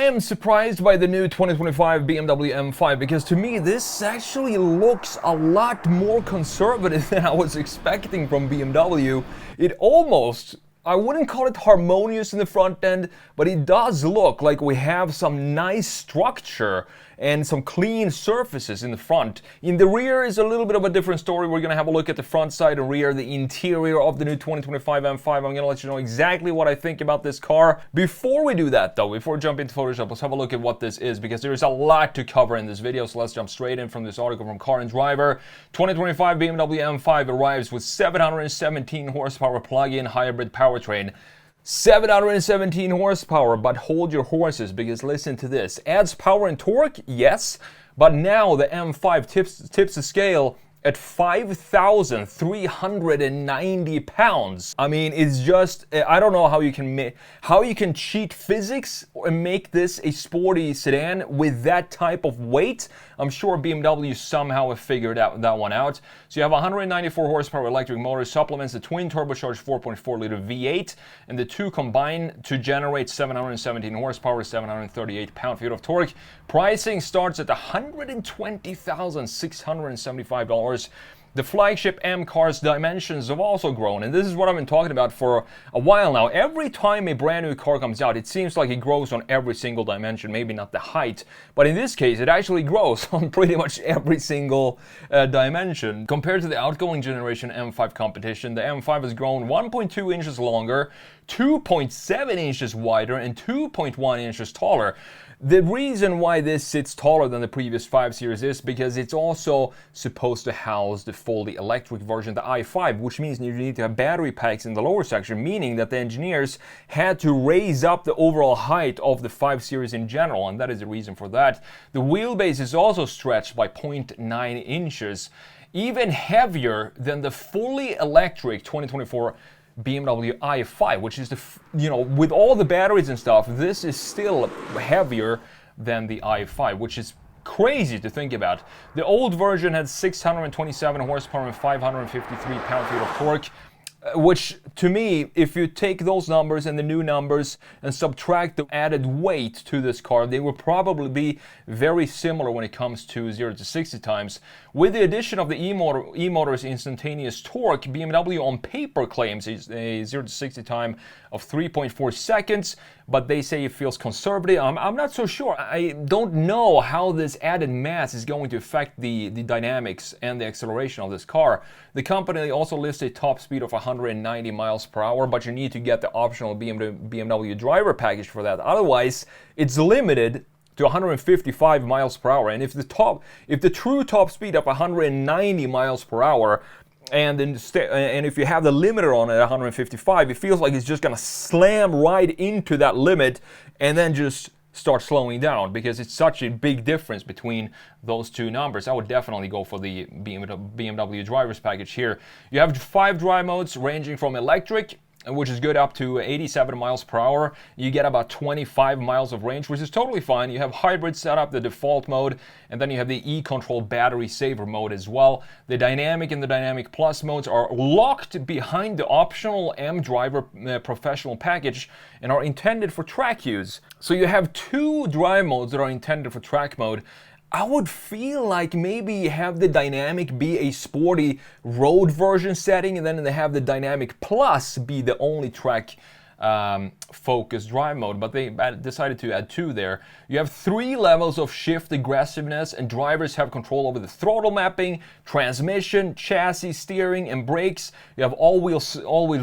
am surprised by the new 2025 BMW M5 because to me this actually looks a lot more conservative than I was expecting from BMW. It almost, I wouldn't call it harmonious in the front end, but it does look like we have some nice structure and some clean surfaces in the front. In the rear is a little bit of a different story. We're gonna have a look at the front side and rear, the interior of the new 2025 M5. I'm gonna let you know exactly what I think about this car. Before we do that though, before we jump into Photoshop, let's have a look at what this is because there's a lot to cover in this video. So let's jump straight in from this article from Car and Driver. 2025 BMW M5 arrives with 717 horsepower plug-in hybrid powertrain. 717 horsepower, but hold your horses because listen to this. Adds power and torque, yes, but now the M5 tips the scale at 5,390 pounds. I mean, it's just, I don't know how you can cheat physics and make this a sporty sedan with that type of weight. I'm sure BMW somehow have figured that one out. So you have 194 horsepower electric motor, supplements the twin turbocharged 4.4 liter V8, and the two combine to generate 717 horsepower, 738 pound-feet of torque. Pricing starts at $120,675. The flagship M car's dimensions have also grown, and this is what I've been talking about for a while now. Every time a brand new car comes out, it seems like it grows on every single dimension, maybe not the height, but in this case, it actually grows on pretty much every single dimension. Compared to the outgoing generation M5 competition, the M5 has grown 1.2 inches longer, 2.7 inches wider, and 2.1 inches taller. The reason why this sits taller than the previous 5 Series is because it's also supposed to house the fully electric version, the i5, which means you need to have battery packs in the lower section, meaning that the engineers had to raise up the overall height of the 5 Series in general, and that is the reason for that. The wheelbase is also stretched by 0.9 inches, even heavier than the fully electric 2024 BMW i5, which is with all the batteries and stuff, this is still heavier than the i5, which is crazy to think about. The old version had 627 horsepower and 553 pound-feet of torque, which to me, if you take those numbers and the new numbers and subtract the added weight to this car, they will probably be very similar when it comes to 0 to 60 times. With the addition of the e-motor's instantaneous torque, BMW on paper claims a 0 to 60 time of 3.4 seconds, but they say it feels conservative. I'm not so sure. I don't know how this added mass is going to affect the dynamics and the acceleration of this car. The company also lists a top speed of 190 miles per hour, but you need to get the optional BMW driver package for that. Otherwise, it's limited to 155 miles per hour. And if the true top speed of 190 miles per hour, and if you have the limiter on at 155, it feels like it's just gonna slam right into that limit and then just start slowing down because it's such a big difference between those two numbers. I would definitely go for the BMW driver's package here. You have 5 drive modes ranging from electric, which is good, up to 87 miles per hour. You get about 25 miles of range, which is totally fine. You have hybrid setup, the default mode, and then you have the e-control battery saver mode as well. The dynamic and the dynamic plus modes are locked behind the optional M driver professional package and are intended for track use. So you have 2 drive modes that are intended for track mode. I would feel like maybe have the dynamic be a sporty road version setting, and then they have the dynamic plus be the only track focused drive mode, but they decided to add 2 there. You have 3 levels of shift aggressiveness, and drivers have control over the throttle mapping, transmission, chassis, steering, and brakes. You have all-wheel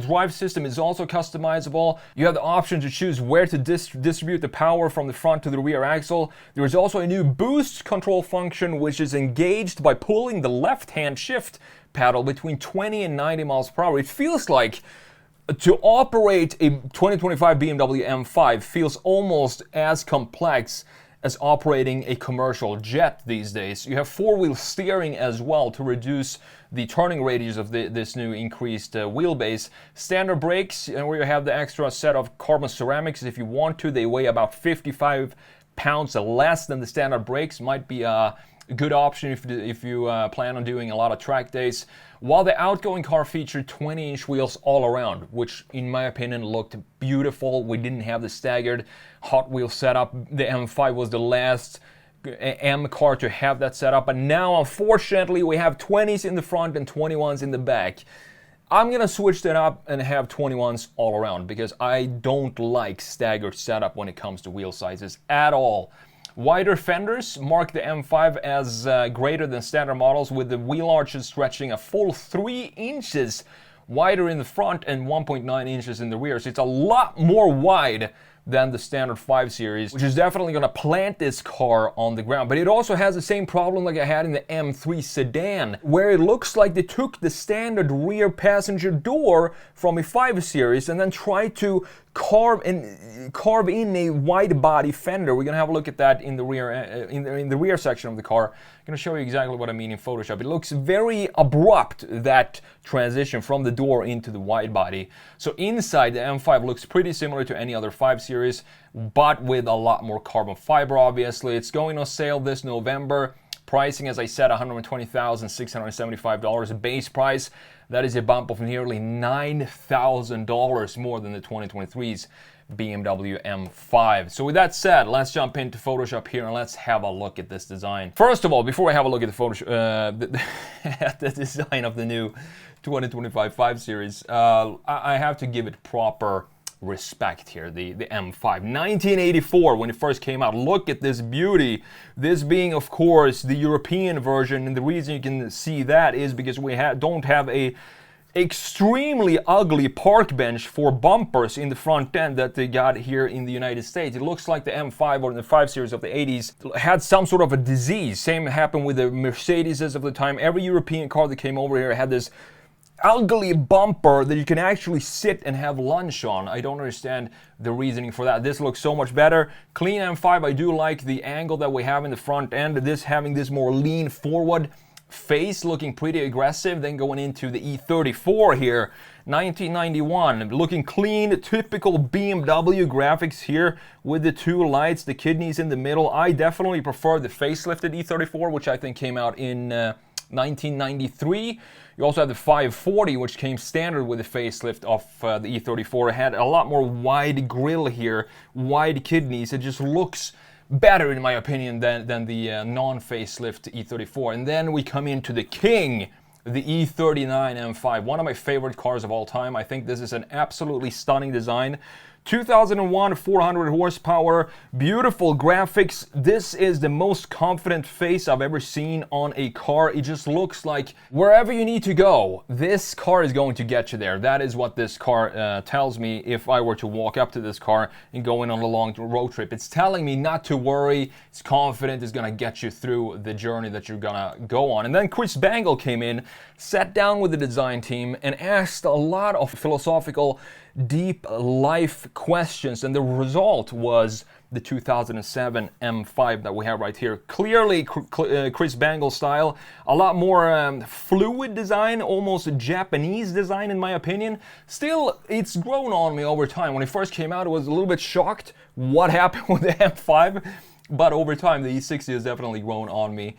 drive system is also customizable. You have the option to choose where to distribute the power from the front to the rear axle. There is also a new boost control function, which is engaged by pulling the left-hand shift paddle between 20 and 90 miles per hour. It feels like to operate a 2025 BMW M5 feels almost as complex as operating a commercial jet these days. You have 4-wheel steering as well to reduce the turning radius of this new increased wheelbase. Standard brakes, and where you have the extra set of carbon ceramics if you want to. They weigh about 55 pounds less than the standard brakes. Might be a good option if you plan on doing a lot of track days. While the outgoing car featured 20-inch wheels all around, which in my opinion looked beautiful. We didn't have the staggered Hot Wheels setup. The M5 was the last M car to have that setup, but now unfortunately we have 20s in the front and 21s in the back. I'm gonna switch that up and have 21s all around because I don't like staggered setup when it comes to wheel sizes at all. Wider fenders mark the M5 as greater than standard models, with the wheel arches stretching a full 3 inches wider in the front and 1.9 inches in the rear. So it's a lot more wide than the standard 5 Series, which is definitely going to plant this car on the ground. But it also has the same problem like I had in the M3 sedan, where it looks like they took the standard rear passenger door from a 5 Series and then tried to carve in a wide body fender. We're gonna have a look at that in the rear in the rear section of the car. I'm gonna show you exactly what I mean in Photoshop. It looks very abrupt, that transition from the door into the wide body. So inside, the M5 looks pretty similar to any other 5 Series, but with a lot more carbon fiber. Obviously, it's going on sale this November. Pricing, as I said, $120,675 base price. That is a bump of nearly $9,000 more than the 2023's BMW M5. So with that said, let's jump into Photoshop here and let's have a look at this design. First of all, before I have a look at the Photoshop, the design of the new 2025 5 Series, I have to give it proper respect here. The M5, 1984 when it first came out. Look at this beauty. This being, of course, the European version, and the reason you can see that is because we don't have a extremely ugly park bench for bumpers in the front end that they got here in the United States. It looks like the M5 or the 5 Series of the 80s had some sort of a disease. Same happened with the Mercedeses of the time. Every European car that came over here had this ugly bumper that you can actually sit and have lunch on. I don't understand the reasoning for that. This looks so much better. Clean M5, I do like the angle that we have in the front end. This having this more lean forward face, looking pretty aggressive. Then going into the E34 here, 1991, looking clean, typical BMW graphics here with the two lights, the kidneys in the middle. I definitely prefer the facelifted E34, which I think came out in 1993. You also have the 540, which came standard with the facelift of the E34. It had a lot more wide grille here, wide kidneys. It just looks better, in my opinion, than the non-facelift E34. And then we come into the king, the E39 M5, one of my favorite cars of all time. I think this is an absolutely stunning design. 2001, 400 horsepower, beautiful graphics. This is the most confident face I've ever seen on a car. It just looks like wherever you need to go, this car is going to get you there. That is what this car tells me if I were to walk up to this car and go in on a long road trip. It's telling me not to worry. It's confident. It's going to get you through the journey that you're going to go on. And then Chris Bangle came in, sat down with the design team and asked a lot of philosophical, deep life questions, and the result was the 2007 M5 that we have right here. Clearly Chris Bangle style, a lot more fluid design, almost a Japanese design in my opinion. Still, it's grown on me over time. When it first came out, I was a little bit shocked what happened with the M5, but over time the E60 has definitely grown on me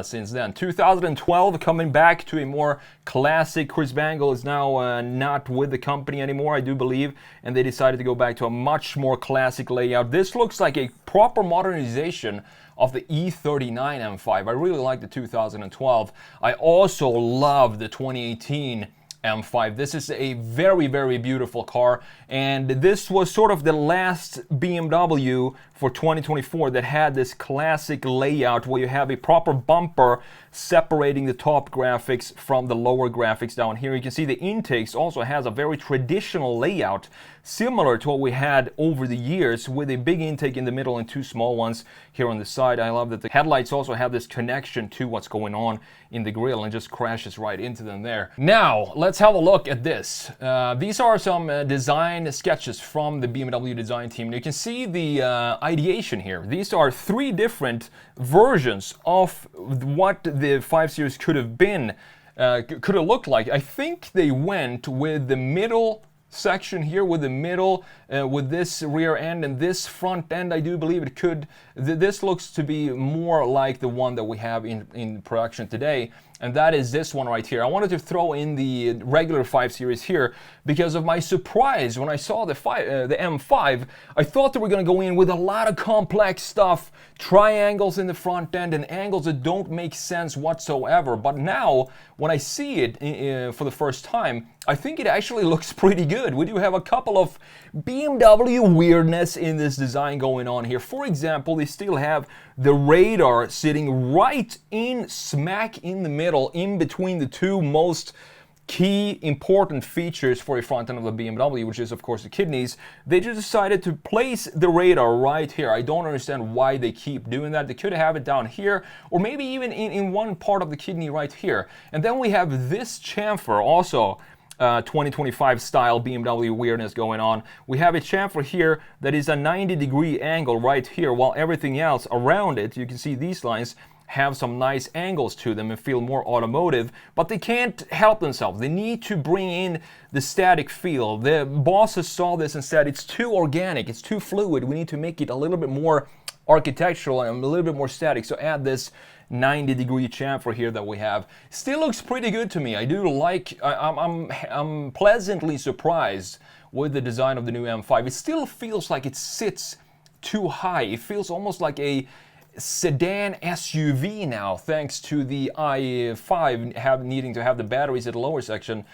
since then. 2012, coming back to a more classic. Chris Bangle is now not with the company anymore, I do believe, and they decided to go back to a much more classic layout. This looks like a proper modernization of the E39 M5. I really like the 2012. I also love the 2018 M5. This is a very, very beautiful car, and this was sort of the last BMW for 2024 that had this classic layout where you have a proper bumper separating the top graphics from the lower graphics down here. You can see the intakes also has a very traditional layout, similar to what we had over the years, with a big intake in the middle and two small ones here on the side. I love that the headlights also have this connection to what's going on in the grille and just crashes right into them there. Now, let's have a look at this. These are some design sketches from the BMW design team. You can see the ideation here. These are 3 different versions of what the 5 Series could have been, could have looked like. I think they went with the middle section here with the middle, with this rear end and this front end. I do believe it could, this looks to be more like the one that we have in production today, and that is this one right here. I wanted to throw in the regular 5 Series here because of my surprise when I saw the M5. I thought they were going to go in with a lot of complex stuff, triangles in the front end and angles that don't make sense whatsoever. But now, when I see it for the first time, I think it actually looks pretty good. We do have a couple of BMW weirdness in this design going on here. For example, they still have the radar sitting right in smack in the middle, in between the two most key important features for a front end of the BMW, which is of course the kidneys. They just decided to place the radar right here. I don't understand why they keep doing that. They could have it down here, or maybe even in one part of the kidney right here. And then we have this chamfer, also 2025 style BMW weirdness going on. We have a chamfer here that is a 90-degree angle right here, while everything else around it, you can see these lines, have some nice angles to them and feel more automotive, but they can't help themselves. They need to bring in the static feel. The bosses saw this and said, it's too organic, it's too fluid, we need to make it a little bit more architectural and a little bit more static, so add this 90-degree chamfer here that we have. Still looks pretty good to me. I do like, I'm pleasantly surprised with the design of the new M5. It still feels like it sits too high. It feels almost like a sedan SUV now, thanks to the i5 needing to have the batteries at the lower section,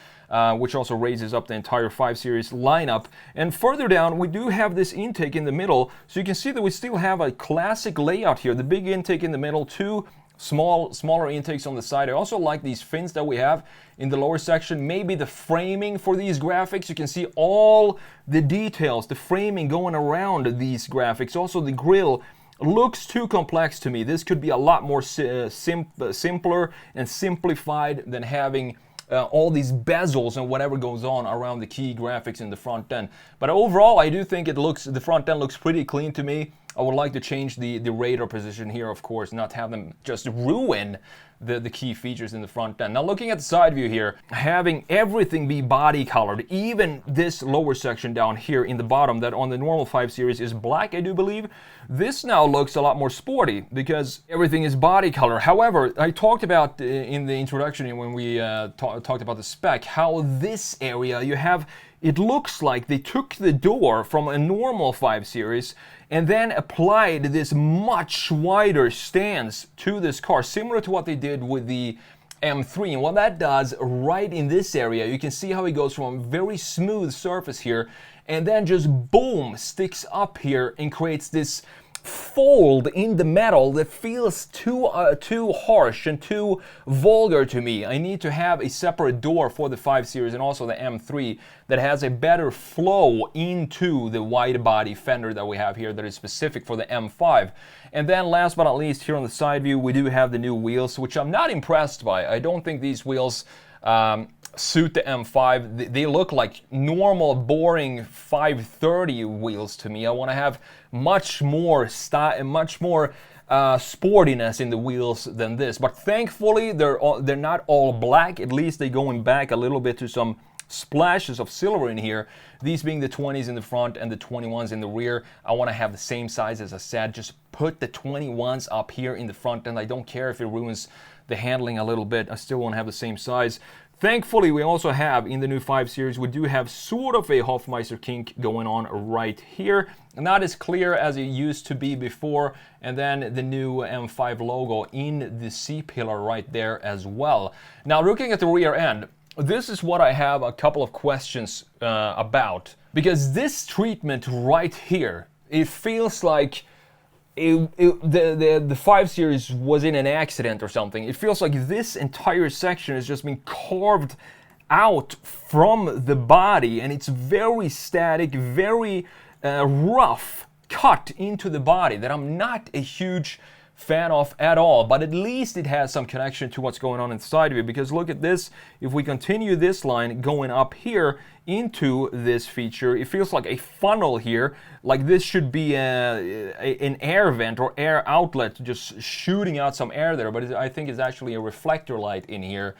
which also raises up the entire 5 Series lineup. And further down, we do have this intake in the middle, so you can see that we still have a classic layout here. The big intake in the middle, two smaller intakes on the side. I also like these fins that we have in the lower section. Maybe the framing for these graphics. You can see all the details, the framing going around these graphics. Also the grille looks too complex to me. This could be a lot more simpler and simplified than having all these bezels and whatever goes on around the key graphics in the front end. But overall, I do think the front end looks pretty clean to me. I would like to change the radar position here, of course, not have them just ruin the key features in the front end. Now looking at the side view here, having everything be body colored, even this lower section down here in the bottom that on the normal 5 Series is black, I do believe, this now looks a lot more sporty because everything is body color. However, I talked about in the introduction when we talked about the spec, how this area you have, it looks like they took the door from a normal 5 Series and then applied this much wider stance to this car, similar to what they did with the M3. And what that does right in this area, you can see how it goes from a very smooth surface here and then just boom, sticks up here and creates this fold in the metal that feels too harsh and too vulgar to me. I need to have a separate door for the 5 Series and also the M3 that has a better flow into the wide body fender that we have here that is specific for the M5. And then last but not least, here on the side view, we do have the new wheels, which I'm not impressed by. I don't think these wheels suit the M5. They look like normal, boring 530 wheels to me. I want to have much more style, much more sportiness in the wheels than this. But thankfully, they're not all black. At least they're going back a little bit to some splashes of silver in here. These being the 20s in the front and the 21s in the rear. I want to have the same size as I said. Just put the 21s up here in the front, and I don't care if it ruins the handling a little bit. I still want to have the same size. Thankfully, we also have, in the new 5 Series, we do have sort of a Hofmeister kink going on right here. Not as clear as it used to be before. And then the new M5 logo in the C-pillar right there as well. Now, looking at the rear end, this is what I have a couple of questions about. Because this treatment right here, it feels like the 5 Series was in an accident or something. It feels like this entire section has just been carved out from the body, and it's very static, very rough cut into the body that I'm not a huge fan of at all. But at least it has some connection to what's going on inside of it, because look at this. If we continue this line going up here into this feature, it feels like a funnel here, like this should be an air vent or air outlet just shooting out some air there, but I think it's actually a reflector light in here.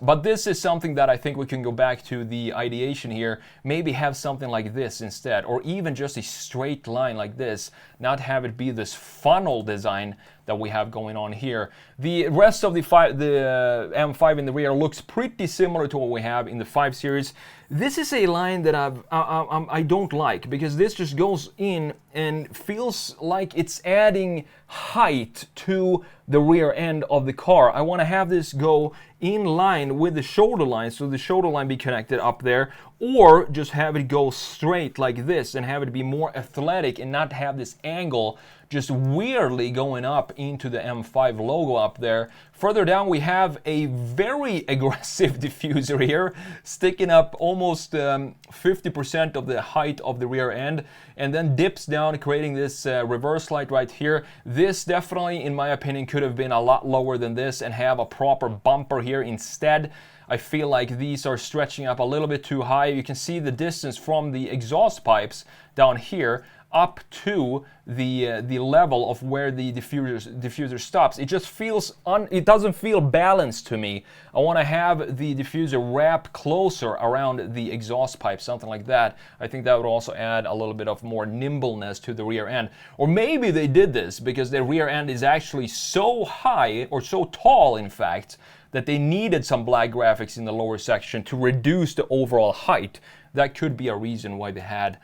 But this is something that I think we can go back to the ideation here, maybe have something like this instead, or even just a straight line like this, not have it be this funnel design that we have going on here. The rest of the M5 in the rear looks pretty similar to what we have in the 5 Series. This is a line that I don't like, because this just goes in and feels like it's adding height to the rear end of the car. I want to have this go in line with the shoulder line, so the shoulder line be connected up there, or just have it go straight like this and have it be more athletic and not have this angle just weirdly going up into the M5 logo up there. Further down we have a very aggressive diffuser here, sticking up almost 50% of the height of the rear end, and then dips down, creating this reverse light right here. This definitely, in my opinion, could have been a lot lower than this and have a proper bumper here instead. I feel like these are stretching up a little bit too high. You can see the distance from the exhaust pipes down here up to the level of where the diffuser stops. It just feels it doesn't feel balanced to me. I want to have the diffuser wrap closer around the exhaust pipe, something like that. I think that would also add a little bit of more nimbleness to the rear end. Or maybe they did this because the rear end is actually so high, or so tall in fact, that they needed some black graphics in the lower section to reduce the overall height. That could be a reason why they had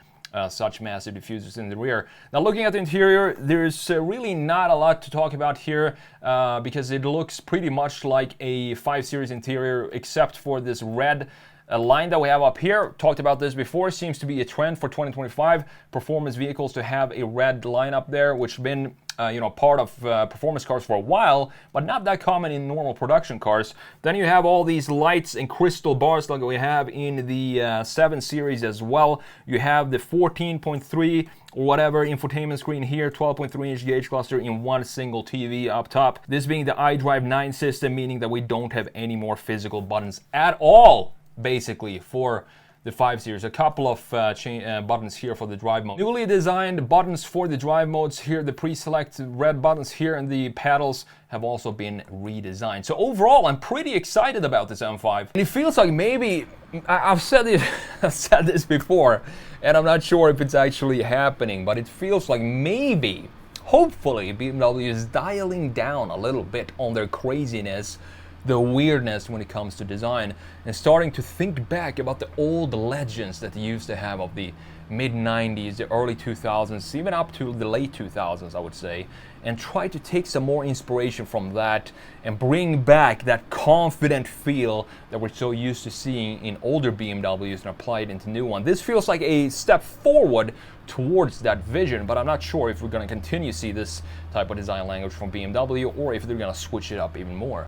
such massive diffusers in the rear. Now, looking at the interior, there's really not a lot to talk about here because it looks pretty much like a 5 Series interior, except for this red line that we have up here. Talked about this before. Seems to be a trend for 2025 performance vehicles to have a red line up there, which has been part of performance cars for a while, but not that common in normal production cars. Then you have all these lights and crystal bars like we have in the 7 Series as well. You have the 14.3 or whatever infotainment screen here, 12.3-inch gauge cluster in one single TV up top. This being the iDrive 9 system, meaning that we don't have any more physical buttons at all, basically, for the 5 Series. A couple of buttons here for the drive mode. Newly designed buttons for the drive modes here. The pre-select red buttons here and the paddles have also been redesigned. So overall, I'm pretty excited about this M5. And it feels like maybe, I've said this before, and I'm not sure if it's actually happening, but it feels like maybe, hopefully, BMW is dialing down a little bit on their craziness, the weirdness when it comes to design, and starting to think back about the old legends that they used to have of the mid-90s, the early 2000s, even up to the late 2000s, I would say, and try to take some more inspiration from that and bring back that confident feel that we're so used to seeing in older BMWs and apply it into new ones. This feels like a step forward towards that vision, but I'm not sure if we're going to continue to see this type of design language from BMW or if they're going to switch it up even more.